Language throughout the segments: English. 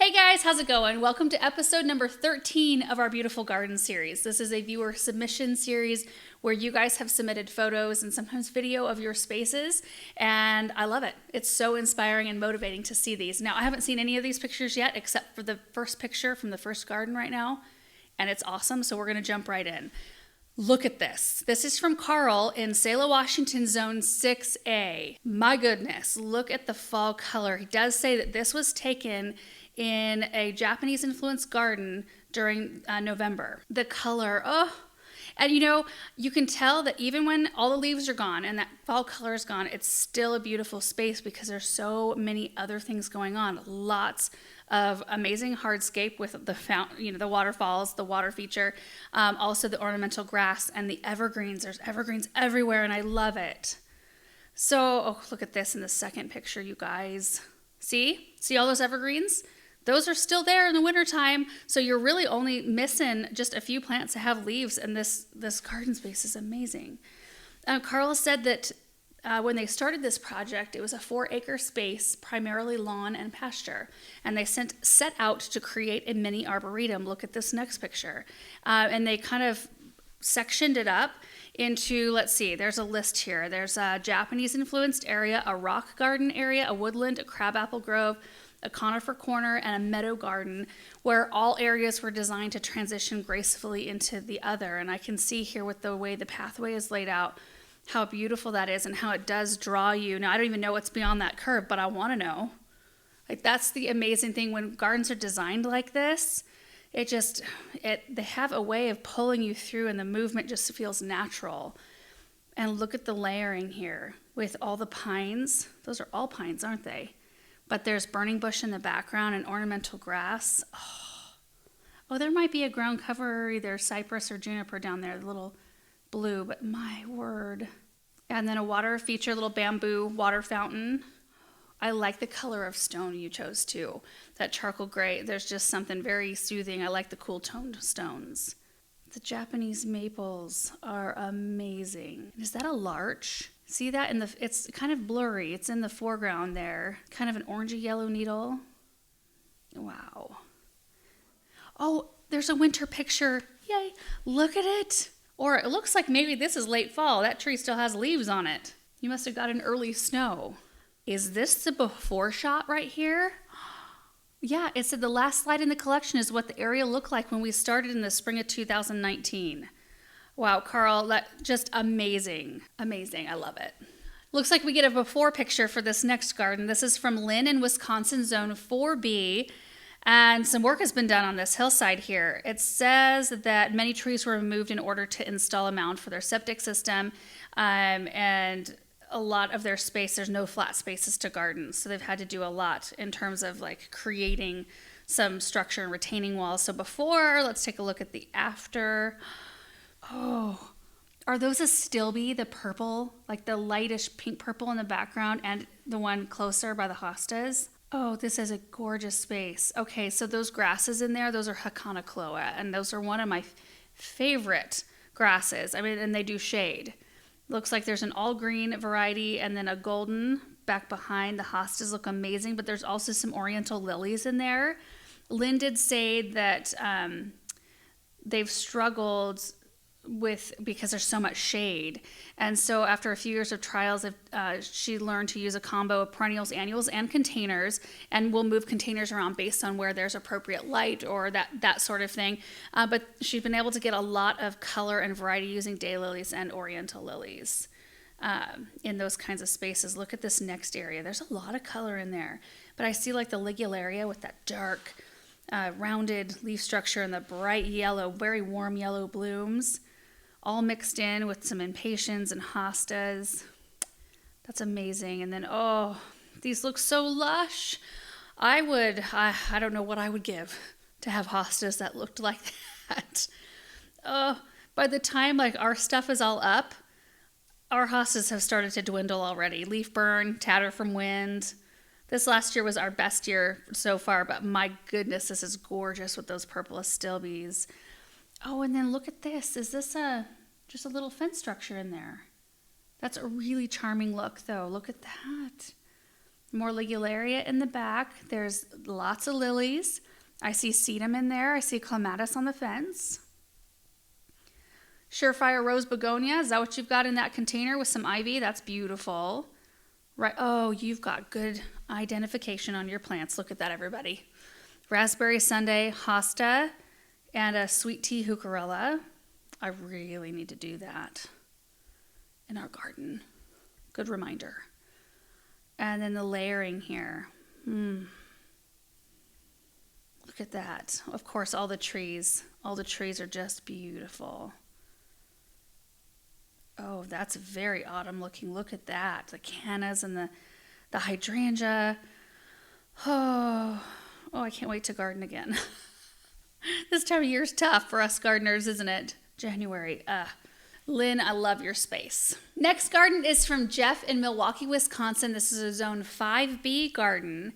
Hey guys, how's it going? Welcome to episode number 13 of our Beautiful Garden series. This is a viewer submission series where you guys have submitted photos and sometimes video of your spaces, and I love it. It's so inspiring and motivating to see these. Now, I haven't seen any of these pictures yet except for the first picture from the first garden right now, and it's awesome, so we're going to jump right in. Look at this. This is from Carl in Selah, Washington, Zone 6A. My goodness, look at the fall color. He does say that this was taken in a Japanese influenced garden during November. The color, and you can tell that even when all the leaves are gone and that fall color is gone, it's still a beautiful space because there's so many other things going on. Lots of amazing hardscape with the fountain, the waterfalls, the water feature, also the ornamental grass and the evergreens. There's evergreens everywhere and I love it. So, look at this in the second picture, you guys. See all those evergreens? Those are still there in the wintertime, so you're really only missing just a few plants that have leaves, and this garden space is amazing. Carl said that when they started this project, it was a 4-acre space, primarily lawn and pasture, and they set out to create a mini arboretum. Look at this next picture. And they kind of sectioned it up into, let's see, there's a list here. There's a Japanese-influenced area, a rock garden area, a woodland, a crabapple grove, a conifer corner, and a meadow garden, where all areas were designed to transition gracefully into the other. And I can see here with the way the pathway is laid out, how beautiful that is and how it does draw you. Now, I don't even know what's beyond that curve, but I want to know. That's the amazing thing when gardens are designed like this. They have a way of pulling you through and the movement just feels natural. And look at the layering here with all the pines. Those are all pines, aren't they? But there's burning bush in the background and ornamental grass. Oh, there might be a ground cover, either cypress or juniper down there, a little blue, but my word. And then a water feature, little bamboo water fountain. I like the color of stone you chose too. That charcoal gray, there's just something very soothing. I like the cool toned stones. The Japanese maples are amazing. Is that a larch? See that it's kind of blurry. It's in the foreground there. Kind of an orangey yellow needle. Wow. Oh, there's a winter picture. Yay. Look at it. Or it looks like maybe this is late fall. That tree still has leaves on it. You must have got an early snow. Is this the before shot right here? Yeah, it said the last slide in the collection is what the area looked like when we started in the spring of 2019. Wow, Carl, that just amazing. Amazing, I love it. Looks like we get a before picture for this next garden. This is from Lynn in Wisconsin, Zone 4B, and some work has been done on this hillside here. It says that many trees were removed in order to install a mound for their septic system, and a lot of their space, there's no flat spaces to garden, so they've had to do a lot in terms of creating some structure and retaining walls. So before, let's take a look at the after. Oh, are those a stilby, the purple, like the lightish pink purple in the background and the one closer by the hostas? Oh, this is a gorgeous space. Okay, so those grasses in there, those are Hakanakloa, and those are one of my favorite grasses. I mean, and they do shade. Looks like there's an all green variety and then a golden back behind. The hostas look amazing, but there's also some oriental lilies in there. Lynn did say that they've struggled because there's so much shade, and so after a few years of trials, she learned to use a combo of perennials, annuals, and containers, and we'll move containers around based on where there's appropriate light or that sort of thing. But she's been able to get a lot of color and variety using daylilies and oriental lilies in those kinds of spaces. Look at this next area. There's a lot of color in there, but I see like the ligularia with that dark rounded leaf structure and the bright yellow, very warm yellow blooms, all mixed in with some impatiens and hostas. That's amazing. And then, these look so lush. I don't know what I would give to have hostas that looked like that. By the time our stuff is all up, our hostas have started to dwindle already. Leaf burn, tatter from wind. This last year was our best year so far, but my goodness, this is gorgeous with those purple astilbes. Oh, and then look at this. Is this just a little fence structure in there? That's a really charming look, though. Look at that. More ligularia in the back. There's lots of lilies. I see sedum in there. I see clematis on the fence. Surefire rose begonia. Is that what you've got in that container with some ivy? That's beautiful. Right. Oh, you've got good identification on your plants. Look at that, everybody. Raspberry sundae, hosta, and a sweet tea heucherella. I really need to do that in our garden. Good reminder. And then the layering here. Look at that. Of course, all the trees. All the trees are just beautiful. Oh, that's very autumn looking. Look at that. The cannas and the hydrangea. Oh, I can't wait to garden again. This time of year is tough for us gardeners, isn't it? January. Lynn, I love your space. Next garden is from Jeff in Milwaukee, Wisconsin. This is a zone 5B garden.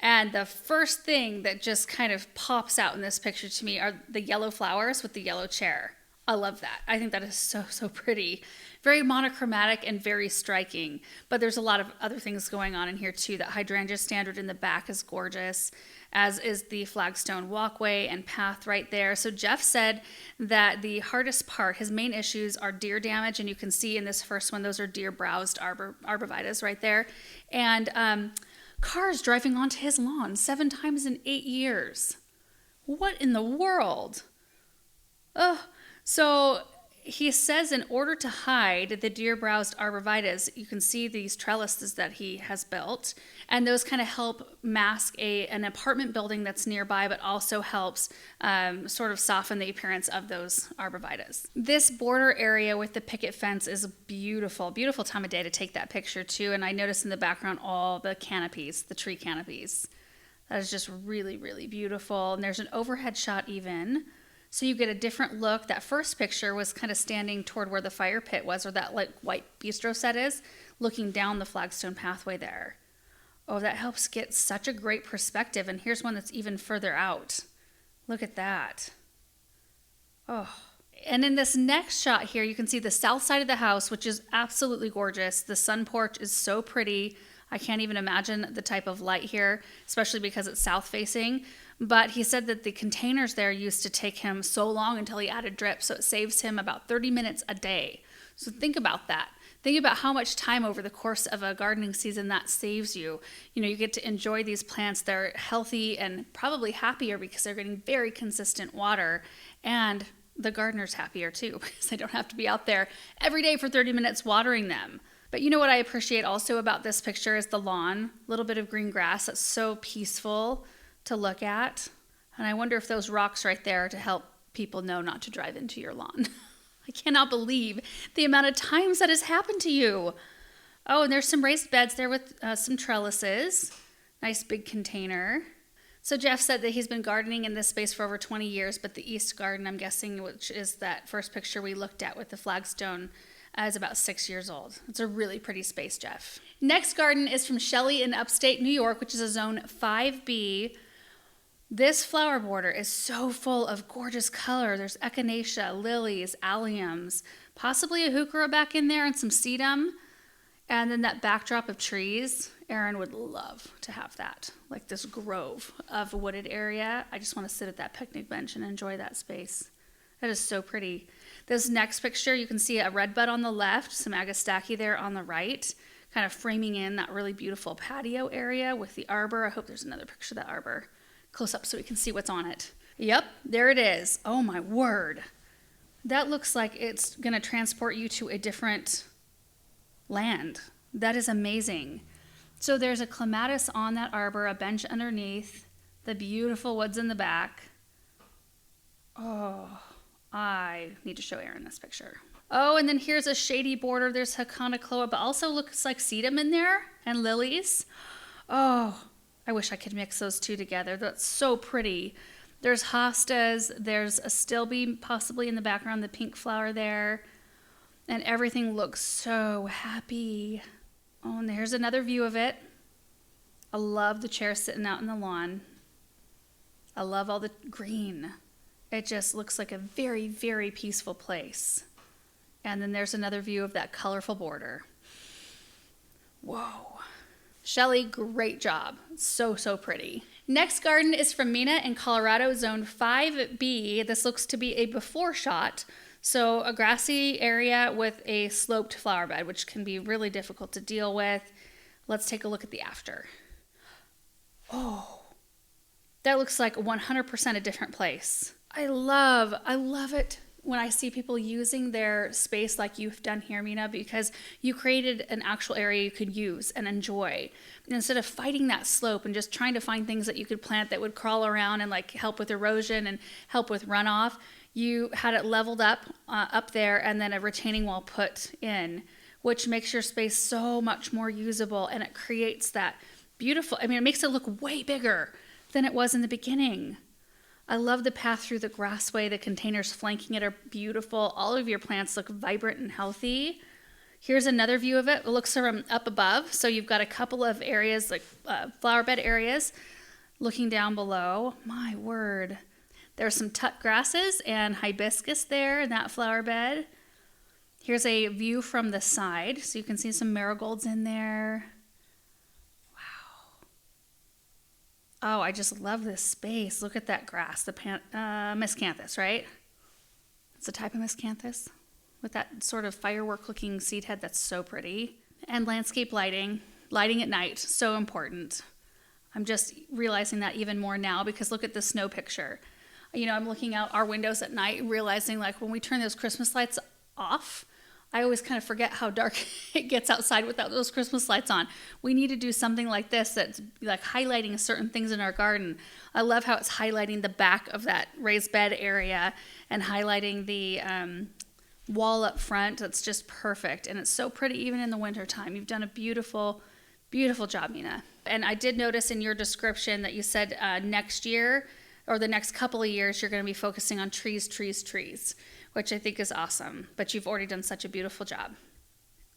And the first thing that just kind of pops out in this picture to me are the yellow flowers with the yellow chair. I love that. I think that is so, so pretty. Very monochromatic and very striking. But there's a lot of other things going on in here too. That hydrangea standard in the back is gorgeous, as is the flagstone walkway and path right there. So Jeff said that the hardest part, his main issues, are deer damage. And you can see in this first one, those are deer-browsed arborvitaes right there. And cars driving onto his lawn 7 times in 8 years. What in the world? Ugh. So he says in order to hide the deer-browsed arborvitaes, you can see these trellises that he has built, and those kind of help mask an apartment building that's nearby, but also helps sort of soften the appearance of those arborvitaes. This border area with the picket fence is beautiful, beautiful time of day to take that picture too, and I noticed in the background all the canopies, the tree canopies. That is just really, really beautiful, and there's an overhead shot even. So you get a different look. That first picture was kind of standing toward where the fire pit was, or that like white bistro set is, looking down the flagstone pathway there. Oh, that helps get such a great perspective. And here's one that's even further out. Look at that. Oh. And in this next shot here, you can see the south side of the house, which is absolutely gorgeous. The sun porch is so pretty. I can't even imagine the type of light here, especially because it's south facing. But he said that the containers there used to take him so long until he added drip, so it saves him about 30 minutes a day. So think about that. Think about how much time over the course of a gardening season that saves you. You know, you get to enjoy these plants. They're healthy and probably happier because they're getting very consistent water. And the gardener's happier too because they don't have to be out there every day for 30 minutes watering them. But you know what I appreciate also about this picture is the lawn. A little bit of green grass that's so peaceful to look at. And I wonder if those rocks right there are to help people know not to drive into your lawn. I cannot believe the amount of times that has happened to you. Oh, and there's some raised beds there with some trellises. Nice big container. So Jeff said that he's been gardening in this space for over 20 years, but the East Garden, I'm guessing, which is that first picture we looked at with the flagstone, is about 6 years old. It's a really pretty space, Jeff. Next garden is from Shelly in upstate New York, which is a zone 5B. This flower border is so full of gorgeous color. There's echinacea, lilies, alliums, possibly a heuchera back in there and some sedum. And then that backdrop of trees. Aaron would love to have that, like this grove of wooded area. I just want to sit at that picnic bench and enjoy that space. That is so pretty. This next picture, you can see a redbud on the left, some agastache there on the right, kind of framing in that really beautiful patio area with the arbor. I hope there's another picture of that arbor close up so we can see what's on it. Yep, there it is. Oh my word. That looks like it's going to transport you to a different land. That is amazing. So there's a clematis on that arbor, a bench underneath, the beautiful woods in the back. Oh, I need to show Aaron this picture. Oh, and then here's a shady border. There's Haconocloa, but also looks like sedum in there and lilies. Oh, I wish I could mix those two together. That's so pretty. There's hostas. There's a stilbe possibly in the background, the pink flower there. And everything looks so happy. Oh, and here's another view of it. I love the chair sitting out in the lawn. I love all the green. It just looks like a very, very peaceful place. And then there's another view of that colorful border. Whoa. Shelly, great job. So, so pretty. Next garden is from Mina in Colorado, zone 5B. This looks to be a before shot. So a grassy area with a sloped flower bed, which can be really difficult to deal with. Let's take a look at the after. Oh, that looks like 100% a different place. I love it when I see people using their space like you've done here, Mina, because you created an actual area you could use and enjoy. And instead of fighting that slope and just trying to find things that you could plant that would crawl around and like help with erosion and help with runoff, you had it leveled up there and then a retaining wall put in, which makes your space so much more usable, and it creates that beautiful, it makes it look way bigger than it was in the beginning. I love the path through the grassway. The containers flanking it are beautiful. All of your plants look vibrant and healthy. Here's another view of it. It looks from up above. So you've got a couple of areas, like flower bed areas, looking down below. My word. There's some tut grasses and hibiscus there in that flower bed. Here's a view from the side. So you can see some marigolds in there. Oh, I just love this space. Look at that grass, the miscanthus, right? It's a type of miscanthus with that sort of firework-looking seed head that's so pretty. And landscape lighting at night, so important. I'm just realizing that even more now because look at the snow picture. I'm looking out our windows at night, realizing like when we turn those Christmas lights off, I always kind of forget how dark it gets outside without those Christmas lights on. We need to do something like this that's like highlighting certain things in our garden. I love how it's highlighting the back of that raised bed area and highlighting the wall up front. That's just perfect. And it's so pretty even in the wintertime. You've done a beautiful, beautiful job, Mina. And I did notice in your description that you said next year or the next couple of years, you're going to be focusing on trees, which I think is awesome. But you've already done such a beautiful job.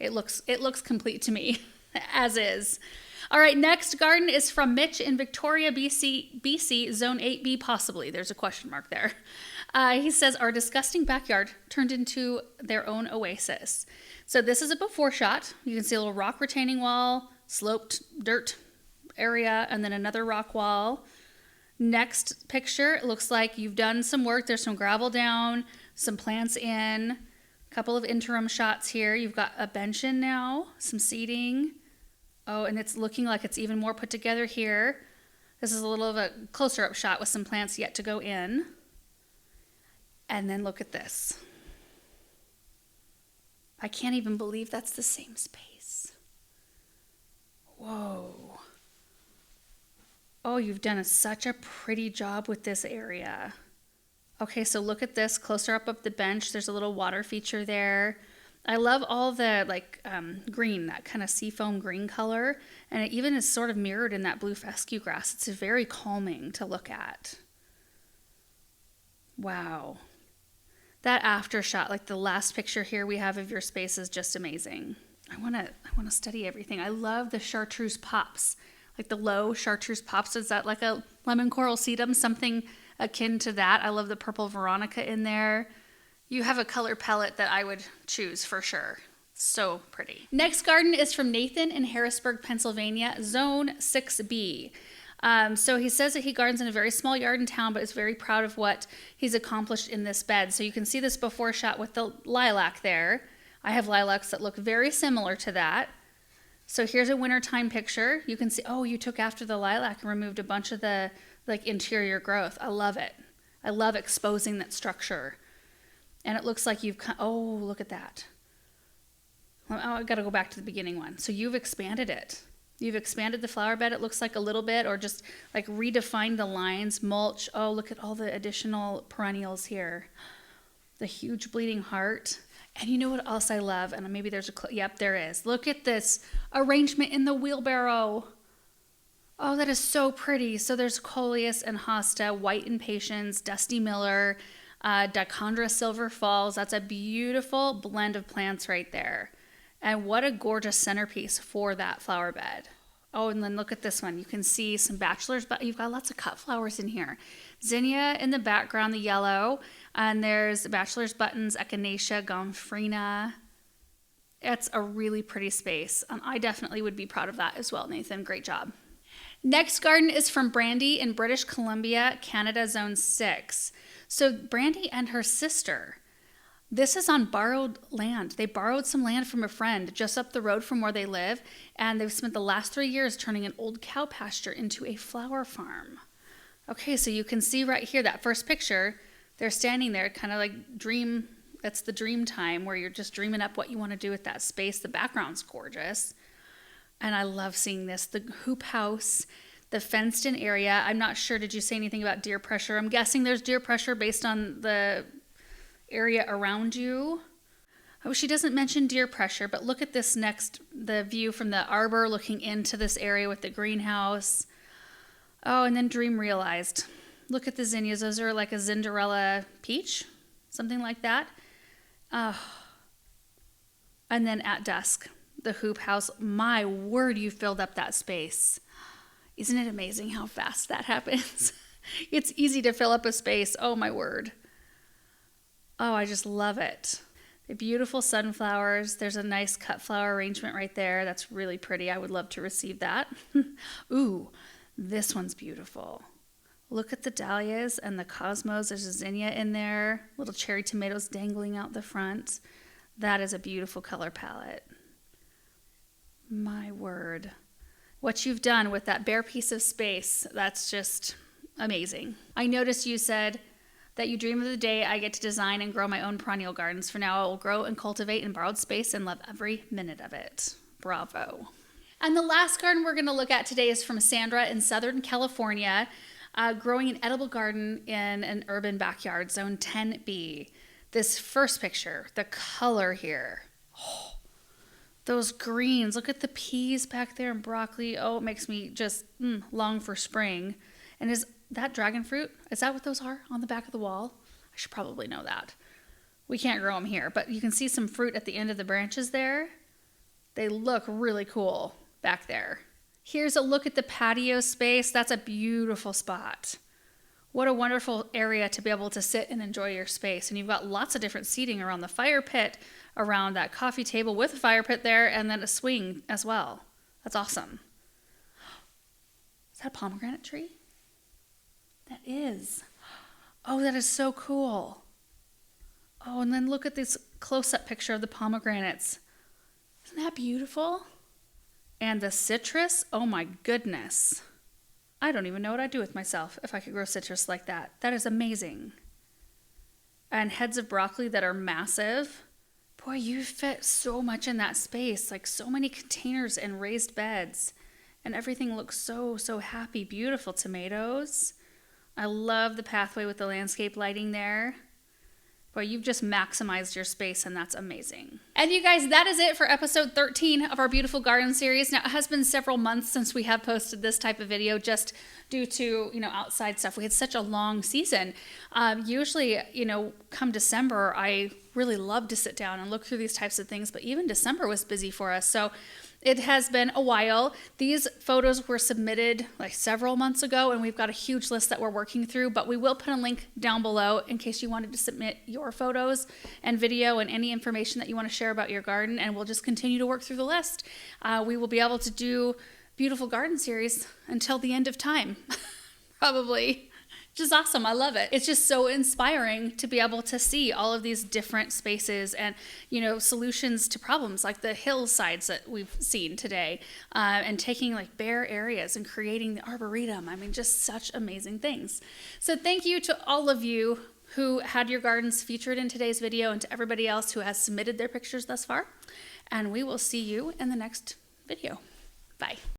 It looks complete to me, as is. All right, next garden is from Mitch in Victoria, BC, zone 8B possibly. There's a question mark there. He says, our disgusting backyard turned into their own oasis. So this is a before shot. You can see a little rock retaining wall, sloped dirt area, and then another rock wall. Next picture, it looks like you've done some work. There's some gravel down, some plants in, a couple of interim shots here. You've got a bench in now, some seating. Oh, and it's looking like it's even more put together here. This is a little of a closer up shot with some plants yet to go in. And then look at this. I can't even believe that's the same space. Whoa. Oh, you've done such a pretty job with this area. Okay, so look at this, closer up of the bench. There's a little water feature there. I love all the green, that kind of seafoam green color. And it even is sort of mirrored in that blue fescue grass. It's very calming to look at. Wow. That after shot, like the last picture here we have of your space is just amazing. I want to study everything. I love the chartreuse pops. Like the low chartreuse pops. Is that like a lemon coral sedum? Something akin to that. I love the purple veronica in there. You have a color palette that I would choose for sure. So pretty. Next garden is from Nathan in Harrisburg, Pennsylvania, zone 6B. So he says that he gardens in a very small yard in town, but is very proud of what he's accomplished in this bed. So you can see this before shot with the lilac there. I have lilacs that look very similar to that. So here's a wintertime picture. You can see, oh, you took after the lilac and removed a bunch of the interior growth. I love it. I love exposing that structure. And it looks like oh, look at that. Oh, I've got to go back to the beginning one. So you've expanded it. You've expanded the flower bed, it looks like a little bit, or just like redefined the lines, mulch. Oh, look at all the additional perennials here. The huge bleeding heart. And you know what else I love? And maybe there's yep, there is. Look at this arrangement in the wheelbarrow. Oh, that is so pretty. So there's Coleus and Hosta, White Impatiens, Dusty Miller, Dichondra Silver Falls. That's a beautiful blend of plants right there. And what a gorgeous centerpiece for that flower bed. Oh, and then look at this one. You can see some bachelor's, but you've got lots of cut flowers in here. Zinnia in the background, the yellow. And there's bachelor's buttons, echinacea, gomphrena. It's a really pretty space. I definitely would be proud of that as well, Nathan. Great job. Next garden is from Brandy in British Columbia, Canada, Zone 6. So Brandy and her sister, this is on borrowed land. They borrowed some land from a friend just up the road from where they live, and they've spent the last 3 years turning an old cow pasture into a flower farm. Okay, so you can see right here, that first picture, they're standing there kind of like dream. That's the dream time where you're just dreaming up what you want to do with that space. The background's gorgeous. And I love seeing this. The hoop house, the fenced in area. I'm not sure, did you say anything about deer pressure? I'm guessing there's deer pressure based on the area around you. Oh, she doesn't mention deer pressure, but look at this next, the view from the arbor looking into this area with the greenhouse. Oh, and then dream realized. Look at the zinnias. Those are like a Cinderella peach, something like that. Oh. And then at dusk, the hoop house. My word, you filled up that space. Isn't it amazing how fast that happens? It's easy to fill up a space. Oh, my word. Oh, I just love it. The beautiful sunflowers. There's a nice cut flower arrangement right there. That's really pretty. I would love to receive that. Ooh, this one's beautiful. Look at the dahlias and the cosmos. There's a zinnia in there. Little cherry tomatoes dangling out the front. That is a beautiful color palette. My word. What you've done with that bare piece of space, that's just amazing. I noticed you said that you dream of the day I get to design and grow my own perennial gardens. For now, I will grow and cultivate in borrowed space and love every minute of it. Bravo. And the last garden we're going to look at today is from Sandra in Southern California, growing an edible garden in an urban backyard, Zone 10B. This first picture, the color here. Oh, those greens. Look at the peas back there and broccoli. Oh, it makes me just long for spring. And is that dragon fruit? Is that what those are on the back of the wall? I should probably know that. We can't grow them here, but you can see some fruit at the end of the branches there. They look really cool back there. Here's a look at the patio space. That's a beautiful spot. What a wonderful area to be able to sit and enjoy your space. And you've got lots of different seating around the fire pit, around that coffee table with a fire pit there, and then a swing as well. That's awesome. Is that a pomegranate tree? That is. Oh, that is so cool. Oh, and then look at this close-up picture of the pomegranates. Isn't that beautiful? And the citrus, oh my goodness. I don't even know what I'd do with myself if I could grow citrus like that. That is amazing. And heads of broccoli that are massive. Boy, you fit so much in that space, like so many containers and raised beds. And everything looks so, so happy. Beautiful tomatoes. I love the pathway with the landscape lighting there. Boy, you've just maximized your space, and that's amazing. And you guys, that is it for episode 13 of our Beautiful Garden series. Now, it has been several months since we have posted this type of video just due to, outside stuff. We had such a long season. Usually, come December, I really love to sit down and look through these types of things, but even December was busy for us. So it has been a while. These photos were submitted like several months ago, and we've got a huge list that we're working through, but we will put a link down below in case you wanted to submit your photos and video and any information that you want to share about your garden, and we'll just continue to work through the list. We will be able to do Beautiful Garden series until the end of time, probably. Which is awesome. I love it. It's just so inspiring to be able to see all of these different spaces and, solutions to problems like the hillsides that we've seen today, and taking like bare areas and creating the arboretum. I mean, just such amazing things. So thank you to all of you who had your gardens featured in today's video and to everybody else who has submitted their pictures thus far. And we will see you in the next video. Bye.